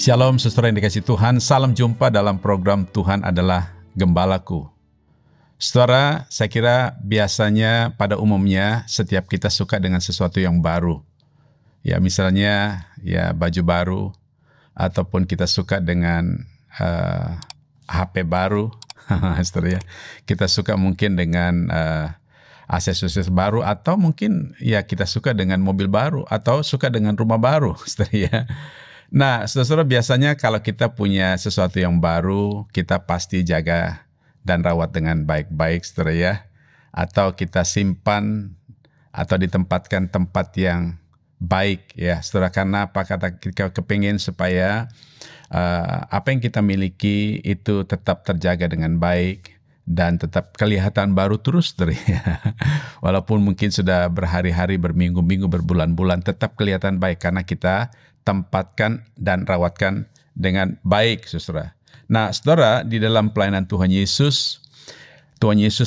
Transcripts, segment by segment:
Shalom saudara yang dikasihi Tuhan, salam jumpa dalam program Tuhan adalah Gembalaku. Saudara, saya kira biasanya pada umumnya setiap kita suka dengan sesuatu yang baru. Ya misalnya ya baju baru, ataupun kita suka dengan HP baru, saudara ya. Kita suka mungkin dengan aksesoris baru, atau mungkin ya kita suka dengan mobil baru, atau suka dengan rumah baru, saudara ya. Nah, saudara, biasanya kalau kita punya sesuatu yang baru, kita pasti jaga dan rawat dengan baik-baik, saudara ya. Atau kita simpan atau ditempatkan tempat yang baik ya, saudara. Karena apa? Kata kita kepingin supaya apa yang kita miliki itu tetap terjaga dengan baik dan tetap kelihatan baru terus, saudara ya. Walaupun mungkin sudah berhari-hari, berminggu-minggu, berbulan-bulan, tetap kelihatan baik karena kita tempatkan dan rawatkan dengan baik, saudara. Nah, saudara, di dalam pelayanan Tuhan Yesus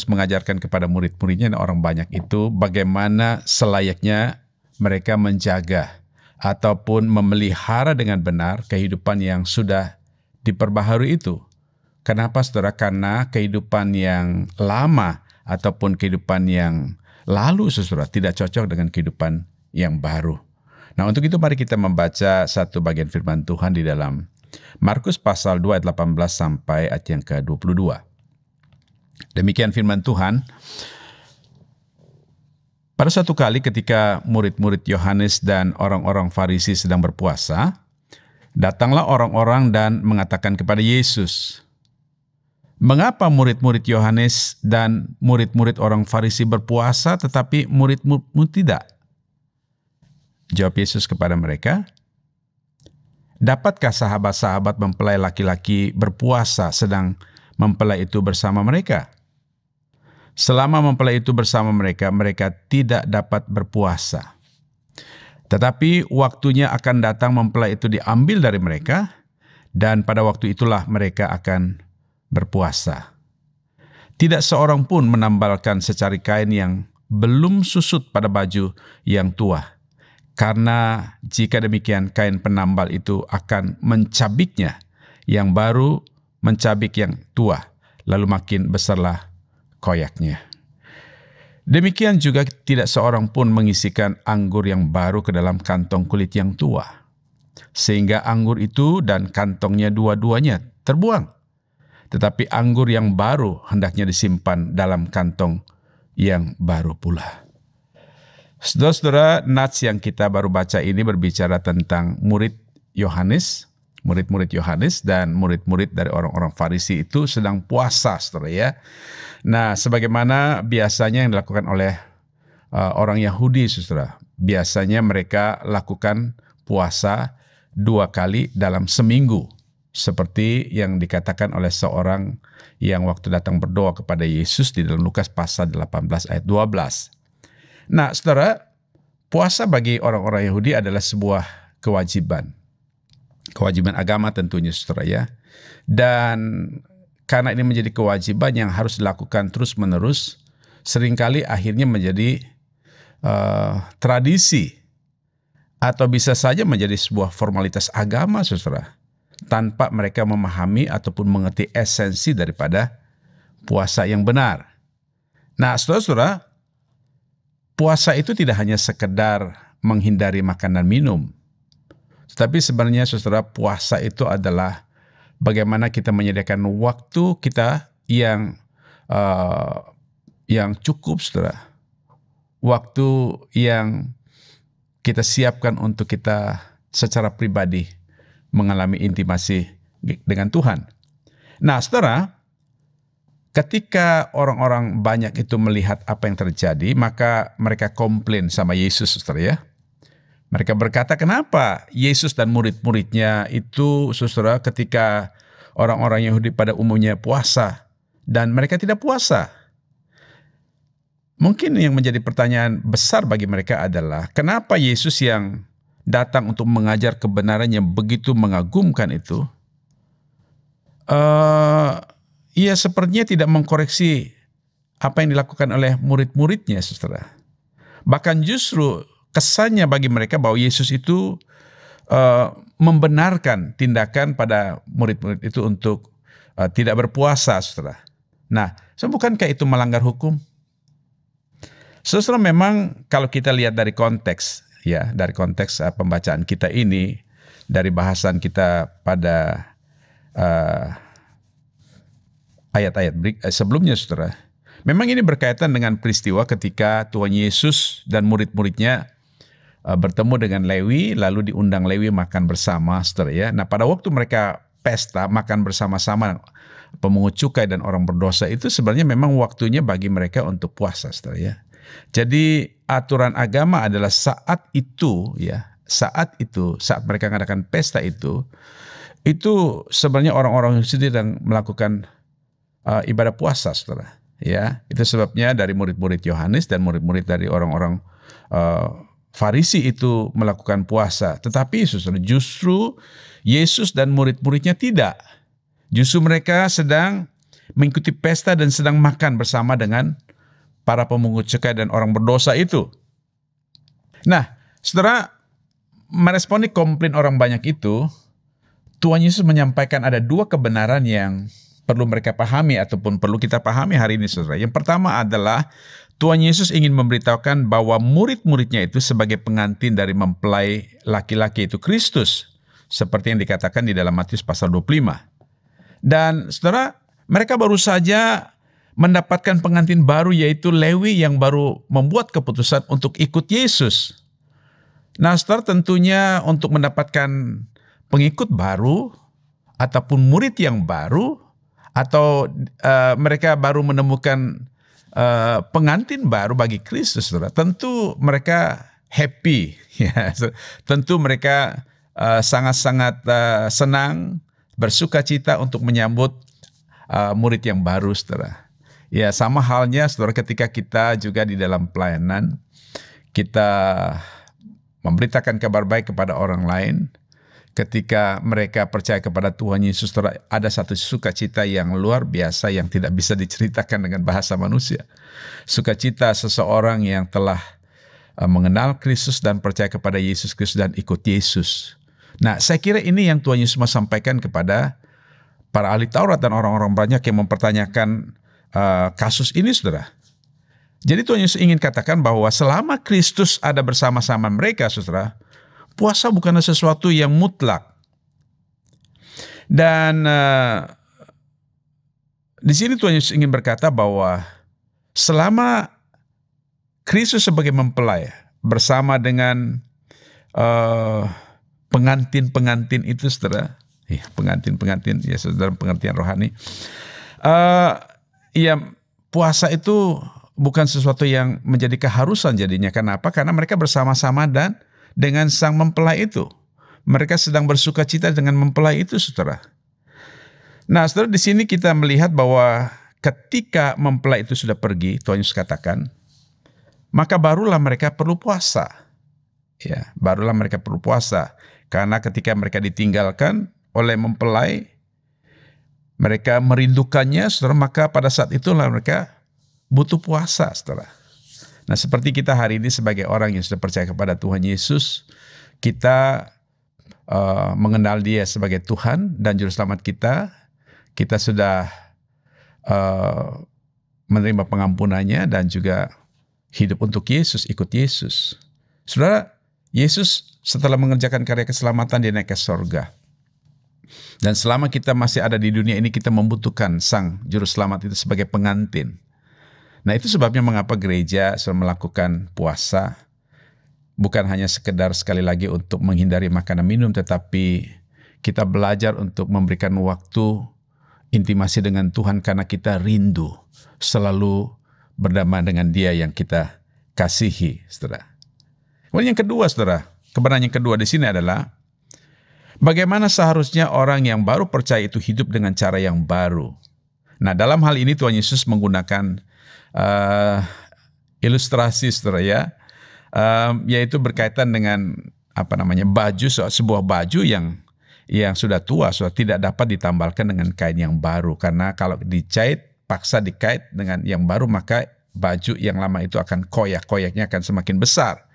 mengajarkan kepada murid-muridnya dan orang banyak itu bagaimana selayaknya mereka menjaga ataupun memelihara dengan benar kehidupan yang sudah diperbaharui itu. Kenapa, saudara? Karena kehidupan yang lama ataupun kehidupan yang lalu, saudara, tidak cocok dengan kehidupan yang baru. Nah, untuk itu mari kita membaca satu bagian firman Tuhan di dalam Markus pasal 2 ayat 18 sampai ayat yang ke-22. Demikian firman Tuhan. Pada suatu kali ketika murid-murid Yohanes dan orang-orang Farisi sedang berpuasa, datanglah orang-orang dan mengatakan kepada Yesus, "Mengapa murid-murid Yohanes dan murid-murid orang Farisi berpuasa tetapi murid-muridmu tidak?" Jawab Yesus kepada mereka, "Dapatkah sahabat-sahabat mempelai laki-laki berpuasa sedang mempelai itu bersama mereka? Selama mempelai itu bersama mereka, mereka tidak dapat berpuasa. Tetapi waktunya akan datang mempelai itu diambil dari mereka, dan pada waktu itulah mereka akan berpuasa. Tidak seorang pun menambalkan secari kain yang belum susut pada baju yang tua. Karena jika demikian kain penambal itu akan mencabiknya, yang baru mencabik yang tua, lalu makin besarlah koyaknya. Demikian juga tidak seorang pun mengisikan anggur yang baru ke dalam kantong kulit yang tua, sehingga anggur itu dan kantongnya dua-duanya terbuang. Tetapi anggur yang baru hendaknya disimpan dalam kantong yang baru pula." Saudara-saudara, nats yang kita baru baca ini berbicara tentang murid-murid Yohanes dan murid-murid dari orang-orang Farisi itu sedang puasa, saudara ya. Nah, sebagaimana biasanya yang dilakukan oleh orang Yahudi, saudara. Biasanya mereka lakukan puasa 2 kali dalam seminggu. Seperti yang dikatakan oleh seorang yang waktu datang berdoa kepada Yesus di dalam Lukas pasal 18 ayat 12. Nah, saudara, puasa bagi orang-orang Yahudi adalah sebuah kewajiban. Kewajiban agama tentunya, saudara ya. Dan karena ini menjadi kewajiban yang harus dilakukan terus-menerus, seringkali akhirnya menjadi tradisi. Atau bisa saja menjadi sebuah formalitas agama, saudara. Tanpa mereka memahami ataupun mengerti esensi daripada puasa yang benar. Nah, saudara-saudara, puasa itu tidak hanya sekedar menghindari makan dan minum. Tetapi sebenarnya, saudara, puasa itu adalah bagaimana kita menyediakan waktu kita yang cukup, saudara. Waktu yang kita siapkan untuk kita secara pribadi mengalami intimasi dengan Tuhan. Nah, saudara, ketika orang-orang banyak itu melihat apa yang terjadi, maka mereka komplain sama Yesus, saudara ya. Mereka berkata, kenapa Yesus dan murid-muridnya itu, saudara, ketika orang-orang Yahudi pada umumnya puasa dan mereka tidak puasa? Mungkin yang menjadi pertanyaan besar bagi mereka adalah, kenapa Yesus yang datang untuk mengajar kebenaran yang begitu mengagumkan itu, ia sepertinya tidak mengkoreksi apa yang dilakukan oleh murid-muridnya, saudara. Bahkan justru kesannya bagi mereka bahwa Yesus itu membenarkan tindakan pada murid-murid itu untuk tidak berpuasa, saudara. Nah, bukankah itu melanggar hukum? Saudara, memang kalau kita lihat dari konteks, ya, dari konteks pembacaan kita ini, dari bahasan kita pada ayat-ayat sebelumnya, saudara, memang ini berkaitan dengan peristiwa ketika Tuhan Yesus dan murid-muridnya bertemu dengan Lewi, lalu diundang Lewi makan bersama, saudara ya. Nah, pada waktu mereka pesta makan bersama-sama pemungut cukai dan orang berdosa, itu sebenarnya memang waktunya bagi mereka untuk puasa, saudara ya. Jadi aturan agama adalah saat itu ya, saat mereka mengadakan pesta itu sebenarnya orang-orang Yahudi sedang melakukan ibadah puasa, saudara ya. Itu sebabnya dari murid-murid Yohanes dan murid-murid dari orang-orang Farisi itu melakukan puasa. Tetapi saudara, justru Yesus dan murid-muridnya tidak. Justru mereka sedang mengikuti pesta dan sedang makan bersama dengan para pemungut cukai dan orang berdosa itu. Nah, saudara, meresponi komplain orang banyak itu, Tuhan Yesus menyampaikan ada dua kebenaran yang perlu mereka pahami ataupun perlu kita pahami hari ini, saudara. Yang pertama adalah Tuhan Yesus ingin memberitahukan bahwa murid-muridnya itu sebagai pengantin dari mempelai laki-laki itu Kristus, seperti yang dikatakan di dalam Matius pasal 25. Dan saudara, mereka baru saja mendapatkan pengantin baru, yaitu Lewi yang baru membuat keputusan untuk ikut Yesus. Nah, saudara, tentunya untuk mendapatkan pengikut baru ataupun murid yang baru, atau mereka baru menemukan pengantin baru bagi Kristus, saudara, tentu mereka happy, ya. Tentu mereka sangat-sangat senang, bersuka cita untuk menyambut murid yang baru, saudara. Ya, sama halnya, saudara, ketika kita juga di dalam pelayanan, kita memberitakan kabar baik kepada orang lain. Ketika mereka percaya kepada Tuhan Yesus, ada satu sukacita yang luar biasa yang tidak bisa diceritakan dengan bahasa manusia. Sukacita seseorang yang telah mengenal Kristus dan percaya kepada Yesus Kristus dan ikut Yesus. Nah, saya kira ini yang Tuhan Yesus mau sampaikan kepada para ahli Taurat dan orang-orang banyak yang mempertanyakan kasus ini, saudara. Jadi Tuhan Yesus ingin katakan bahwa selama Kristus ada bersama-sama mereka, saudara, puasa bukanlah sesuatu yang mutlak. Dan di sini Tuhan Yesus ingin berkata bahwa selama Kristus sebagai mempelai bersama dengan pengantin-pengantin itu, saudara, pengantin-pengantin, ya, dalam pengertian rohani, ya, puasa itu bukan sesuatu yang menjadi keharusan jadinya. Kenapa? Karena mereka bersama-sama dan dengan sang mempelai itu. Mereka sedang bersuka cita dengan mempelai itu, saudara. Nah, saudara, di sini kita melihat bahwa ketika mempelai itu sudah pergi, Tuhan Yesus katakan, maka barulah mereka perlu puasa. Ya, barulah mereka perlu puasa. Karena ketika mereka ditinggalkan oleh mempelai, mereka merindukannya, saudara, maka pada saat itulah mereka butuh puasa, saudara. Nah, seperti kita hari ini sebagai orang yang sudah percaya kepada Tuhan Yesus, kita mengenal Dia sebagai Tuhan dan Juru Selamat kita, kita sudah menerima pengampunannya dan juga hidup untuk Yesus, ikut Yesus. Saudara, Yesus setelah mengerjakan karya keselamatan, Dia naik ke sorga. Dan selama kita masih ada di dunia ini, kita membutuhkan Sang Juru Selamat itu sebagai pengantin. Nah, itu sebabnya mengapa gereja sudah melakukan puasa, bukan hanya sekedar sekali lagi untuk menghindari makanan minum, tetapi kita belajar untuk memberikan waktu intimasi dengan Tuhan karena kita rindu selalu berdamai dengan Dia yang kita kasihi, saudara. Kemudian yang kedua, saudara, kebenaran yang kedua di sini adalah bagaimana seharusnya orang yang baru percaya itu hidup dengan cara yang baru. Nah, dalam hal ini Tuhan Yesus menggunakan ilustrasi, saudara, ya, yaitu berkaitan dengan baju, sebuah baju yang sudah tua, sudah tidak dapat ditambalkan dengan kain yang baru, karena kalau paksa dikait dengan yang baru, maka baju yang lama itu akan koyak-koyaknya akan semakin besar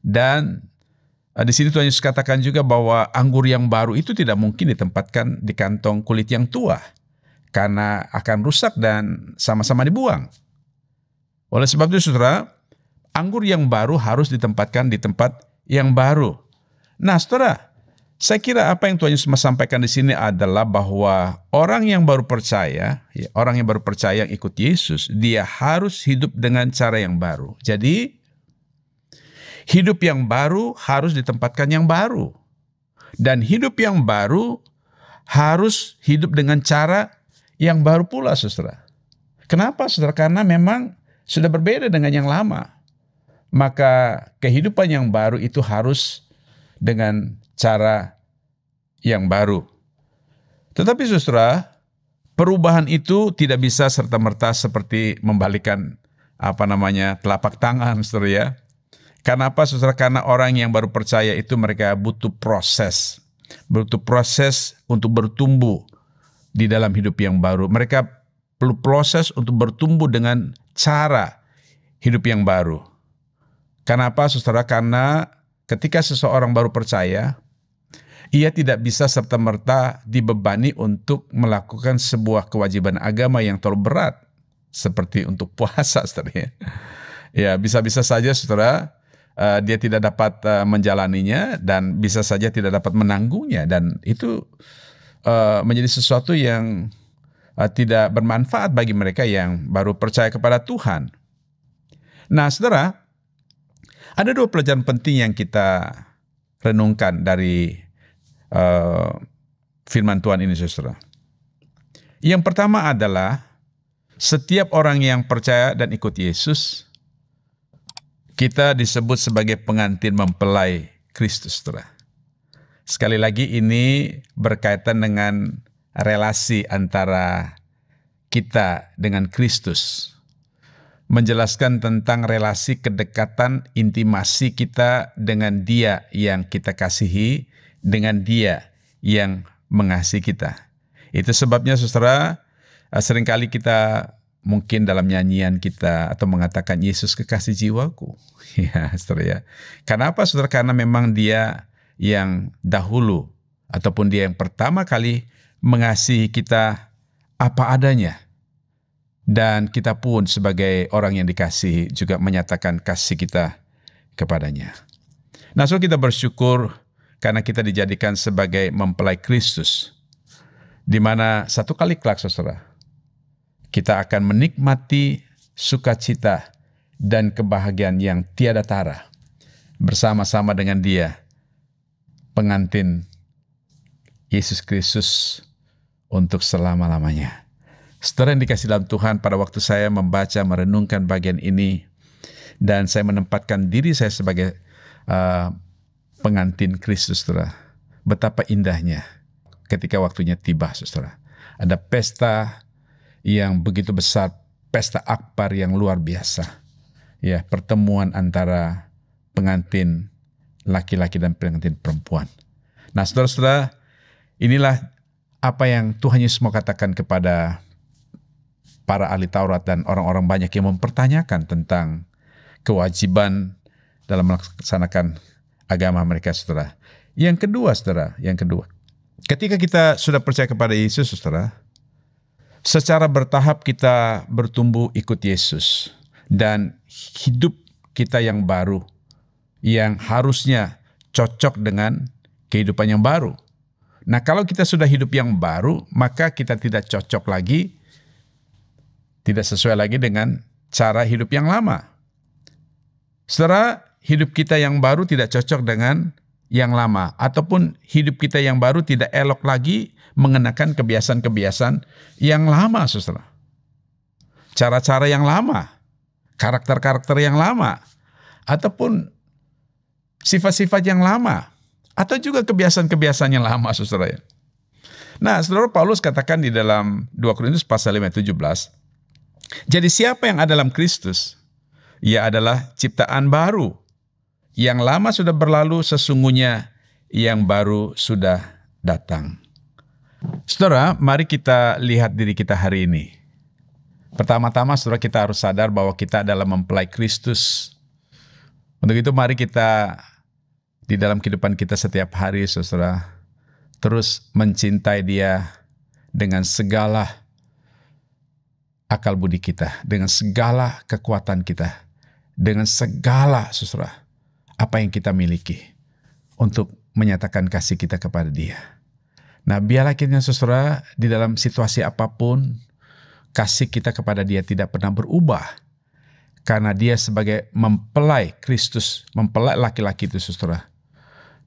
dan Di sini Tuhan Yesus katakan juga bahwa anggur yang baru itu tidak mungkin ditempatkan di kantong kulit yang tua, karena akan rusak dan sama-sama dibuang. Oleh sebab itu saudara, anggur yang baru harus ditempatkan di tempat yang baru. Nah saudara, saya kira apa yang Tuhan Yesus sampaikan di sini adalah bahwa orang yang baru percaya, orang yang baru percaya yang ikut Yesus, dia harus hidup dengan cara yang baru. Jadi, hidup yang baru harus ditempatkan yang baru. Dan hidup yang baru harus hidup dengan cara yang baru pula, saudara. Kenapa, saudara? Karena memang sudah berbeda dengan yang lama. Maka kehidupan yang baru itu harus dengan cara yang baru. Tetapi saudara, perubahan itu tidak bisa serta-merta seperti membalikan telapak tangan, saudara ya. Karena apa, saudara? Karena orang yang baru percaya itu mereka butuh proses untuk bertumbuh di dalam hidup yang baru. Mereka perlu proses untuk bertumbuh dengan cara hidup yang baru. Kenapa, saudara? Karena ketika seseorang baru percaya, ia tidak bisa serta-merta dibebani untuk melakukan sebuah kewajiban agama yang terlalu berat, seperti untuk puasa, saudara. Ya, bisa-bisa saja, saudara, dia tidak dapat menjalaninya dan bisa saja tidak dapat menanggungnya, dan itu menjadi sesuatu yang tidak bermanfaat bagi mereka yang baru percaya kepada Tuhan. Nah, saudara, ada dua pelajaran penting yang kita renungkan dari firman Tuhan ini, saudara. Yang pertama adalah setiap orang yang percaya dan ikut Yesus, kita disebut sebagai pengantin mempelai Kristus, saudara. Sekali lagi ini berkaitan dengan relasi antara kita dengan Kristus. Menjelaskan tentang relasi kedekatan, intimasi kita dengan Dia yang kita kasihi, dengan Dia yang mengasihi kita. Itu sebabnya, saudara, seringkali kita mungkin dalam nyanyian kita atau mengatakan Yesus kekasih jiwaku. Ya, saudara ya. Kenapa, saudara? Karena memang Dia yang dahulu ataupun Dia yang pertama kali mengasihi kita apa adanya. Dan kita pun sebagai orang yang dikasihi juga menyatakan kasih kita kepadanya. Nah, so kita bersyukur karena kita dijadikan sebagai mempelai Kristus, di mana satu kali kelak, saudara, kita akan menikmati sukacita dan kebahagiaan yang tiada tara bersama-sama dengan Dia, pengantin Yesus Kristus untuk selama-lamanya. Saudara yang dikasih dalam Tuhan, pada waktu saya membaca, merenungkan bagian ini, dan saya menempatkan diri saya sebagai pengantin Kristus, saudara, betapa indahnya ketika waktunya tiba, saudara. Ada pesta yang begitu besar, pesta akbar yang luar biasa. Ya, pertemuan antara pengantin laki-laki dan pengantin perempuan. Nah, saudara-saudara, inilah apa yang Tuhan Yesus mau katakan kepada para ahli Taurat dan orang-orang banyak yang mempertanyakan tentang kewajiban dalam melaksanakan agama mereka, saudara. Yang kedua, saudara, ketika kita sudah percaya kepada Yesus, saudara, secara bertahap kita bertumbuh ikut Yesus, dan hidup kita yang baru, yang harusnya cocok dengan kehidupan yang baru. Nah, kalau kita sudah hidup yang baru, maka kita tidak cocok lagi, tidak sesuai lagi dengan cara hidup yang lama. Saudara, hidup kita yang baru tidak cocok dengan yang lama, ataupun hidup kita yang baru tidak elok lagi mengenakan kebiasaan-kebiasaan yang lama, saudara. Cara-cara yang lama, karakter-karakter yang lama, ataupun sifat-sifat yang lama, atau juga kebiasaan-kebiasaan yang lama, saudara ya. Nah, saudara, Paulus katakan di dalam 2 Korintus pasal 5 ayat 17, jadi siapa yang ada dalam Kristus, ia adalah ciptaan baru. Yang lama sudah berlalu, sesungguhnya yang baru sudah datang. Saudara, mari kita lihat diri kita hari ini. Pertama-tama, saudara, kita harus sadar bahwa kita adalah mempelai Kristus. Untuk itu mari kita di dalam kehidupan kita setiap hari, saudara, terus mencintai Dia dengan segala akal budi kita, dengan segala kekuatan kita, dengan segala, saudara, apa yang kita miliki untuk menyatakan kasih kita kepada Dia. Nah, biarlah kiranya, saudara, di dalam situasi apapun, kasih kita kepada Dia tidak pernah berubah. Karena Dia sebagai mempelai Kristus, mempelai laki-laki itu, saudara,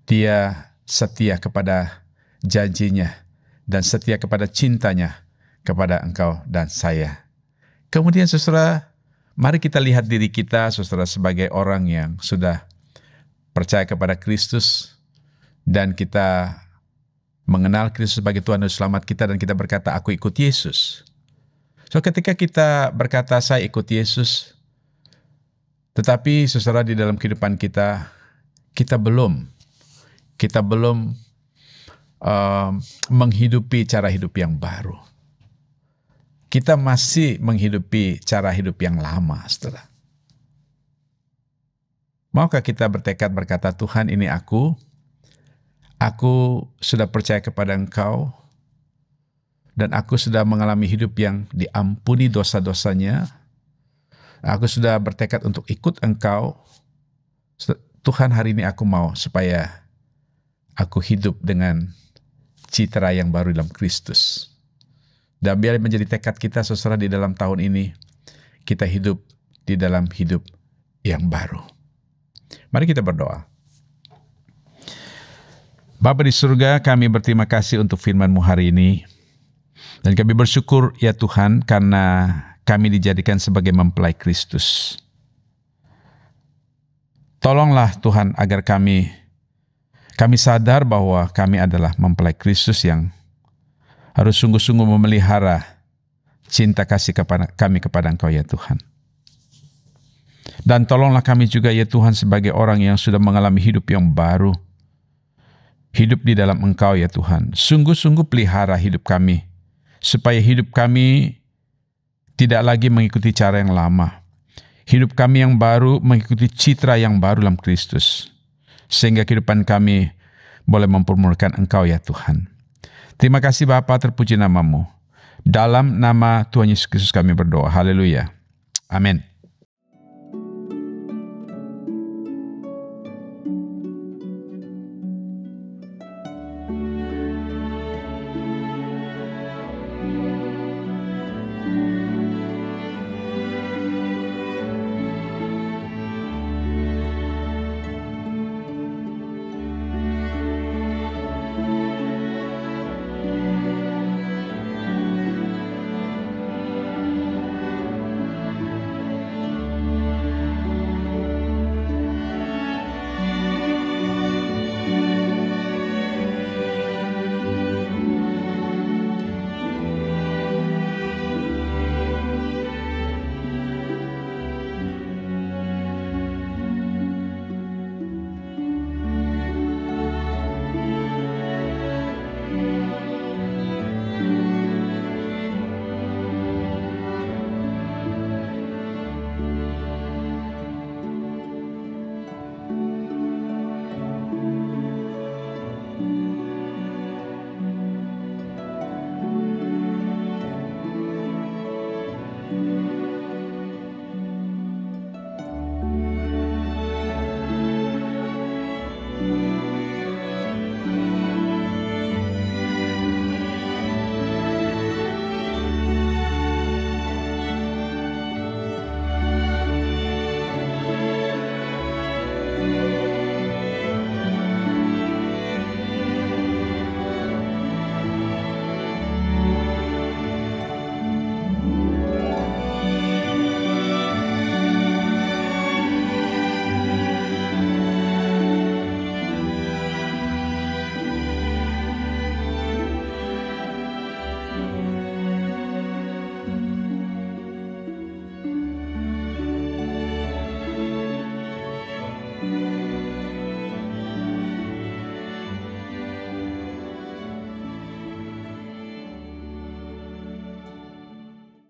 Dia setia kepada janjinya dan setia kepada cintanya kepada engkau dan saya. Kemudian, saudara, mari kita lihat diri kita, saudara, sebagai orang yang sudah percaya kepada Kristus dan kita mengenal Kristus sebagai Tuhan dan Selamat kita, dan kita berkata, aku ikut Yesus. So, ketika kita berkata, saya ikut Yesus, tetapi saudara, di dalam kehidupan kita, kita belum menghidupi cara hidup yang baru. Kita masih menghidupi cara hidup yang lama, saudara. Maukah kita bertekad berkata, Tuhan, ini aku sudah percaya kepada Engkau, dan aku sudah mengalami hidup yang diampuni dosa-dosanya. Aku sudah bertekad untuk ikut Engkau. Tuhan, hari ini aku mau supaya aku hidup dengan citra yang baru dalam Kristus. Dan biar menjadi tekad kita, saudara, di dalam tahun ini, kita hidup di dalam hidup yang baru. Mari kita berdoa. Bapa di surga, kami berterima kasih untuk firman-Mu hari ini. Dan kami bersyukur, ya Tuhan, karena kami dijadikan sebagai mempelai Kristus. Tolonglah Tuhan agar kami sadar bahwa kami adalah mempelai Kristus yang harus sungguh-sungguh memelihara cinta kasih kami kepada Engkau, ya Tuhan. Dan tolonglah kami juga, ya Tuhan, sebagai orang yang sudah mengalami hidup yang baru, hidup di dalam Engkau, ya Tuhan. Sungguh-sungguh pelihara hidup kami, supaya hidup kami tidak lagi mengikuti cara yang lama. Hidup kami yang baru mengikuti citra yang baru dalam Kristus. Sehingga kehidupan kami boleh mempermuliakan Engkau, ya Tuhan. Terima kasih Bapa, terpuji nama-Mu. Dalam nama Tuhan Yesus Kristus kami berdoa. Haleluya. Amin.